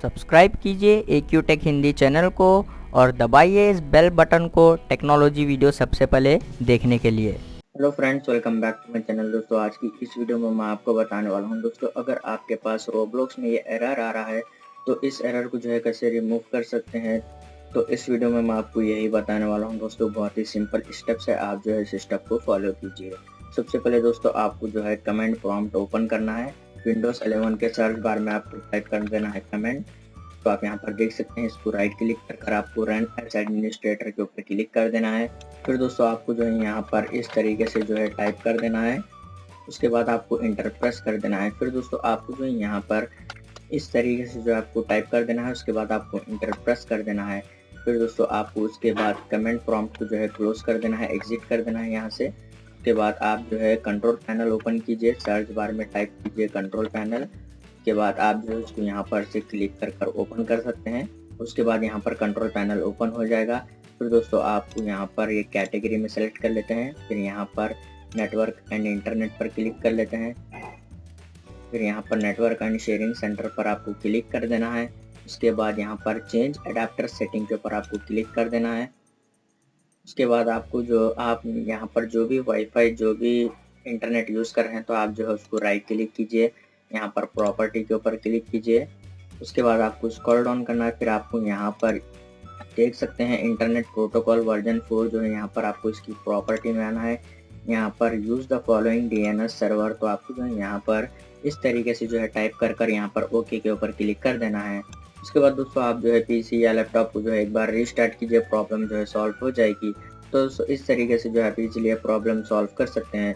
Subscribe कीजिए AQ take Hindi channel को और दबाइए इस बेल बटन को टेक्नोलॉजी वीडियो सबसे पहले देखने के लिए। Hello friends, welcome back to my channel. दोस्तों आज की इस वीडियो में मैं आपको बताने वाला हूं दोस्तों, अगर आपके पास रोब्लॉक्स में ये एरर आ रहा है तो इस एरर को जो है कैसे रिमूव कर सकते हैं। तो इस वीडियो में मैं आपको यही बताने वाला हूं दोस्तों। बहुत ही सिंपल स्टेप्स है, आप जो है इस स्टेप को फॉलो कीजिए। सबसे पहले दोस्तों आपको जो है कमेंट प्रॉम्प्ट ओपन करना है। विंडोज 11 के सर्च बार में आपको टाइप कर देना है कमेंट। तो आप यहाँ पर देख सकते हैं, इसको राइट क्लिक कर आपको रन एज एडमिनिस्ट्रेटर के ऊपर क्लिक कर देना है। फिर दोस्तों आपको जो है यहाँ पर इस तरीके से जो है टाइप कर देना है। उसके बाद आपको इंटर प्रेस कर देना है। फिर दोस्तों आपको जो है यहाँ पर इस तरीके से जो आपको टाइप कर देना है। उसके बाद आपको इंटर प्रेस कर देना है। फिर दोस्तों आपको उसके बाद कमेंट प्रॉम्प्ट को जो है क्लोज कर देना है, एग्जिट कर देना है यहाँ से। उसके बाद आप जो है कंट्रोल पैनल ओपन कीजिए, सर्च बार में टाइप कीजिए कंट्रोल पैनल। के बाद आप जो है उसको यहाँ पर से क्लिक कर ओपन कर सकते हैं। उसके बाद यहाँ पर कंट्रोल पैनल ओपन हो जाएगा। फिर दोस्तों आप यहाँ पर ये कैटेगरी में सेलेक्ट कर लेते हैं। फिर यहाँ पर नेटवर्क एंड इंटरनेट पर क्लिक कर लेते हैं। फिर यहाँ पर नेटवर्क एंड शेयरिंग सेंटर पर आपको क्लिक कर देना है। उसके बाद यहाँ पर चेंज अडेप्टर सेटिंग के ऊपर आपको क्लिक कर देना है। उसके बाद आपको जो आप यहाँ पर जो भी वाईफाई जो भी इंटरनेट यूज़ कर रहे हैं तो आप जो है उसको राइट क्लिक कीजिए, यहाँ पर प्रॉपर्टी के ऊपर क्लिक कीजिए। उसके बाद आपको स्क्रॉल डाउन करना है। फिर आपको यहाँ पर देख सकते हैं इंटरनेट प्रोटोकॉल वर्जन 4 जो है, यहाँ पर आपको इसकी प्रॉपर्टी में आना है। यहाँ पर use the following DNS server, तो आपको जो है यहाँ पर इस तरीके से जो है टाइप कर यहाँ पर ओके के ऊपर क्लिक कर देना है। उसके बाद दोस्तों आप जो है PC या लैपटॉप को जो है एक बार रीस्टार्ट कीजिए, प्रॉब्लम जो है सॉल्व हो जाएगी। तो इस तरीके से जो है आप इजीली प्रॉब्लम सॉल्व कर सकते हैं।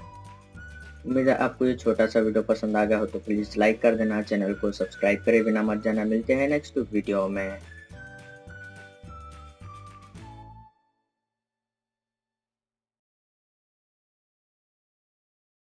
उम्मीद है आपको ये छोटा सा वीडियो पसंद आ गया हो तो प्लीज़ लाइक कर देना, चैनल को सब्सक्राइब करे बिना मत जाना। मिलते हैं नेक्स्ट वीडियो में।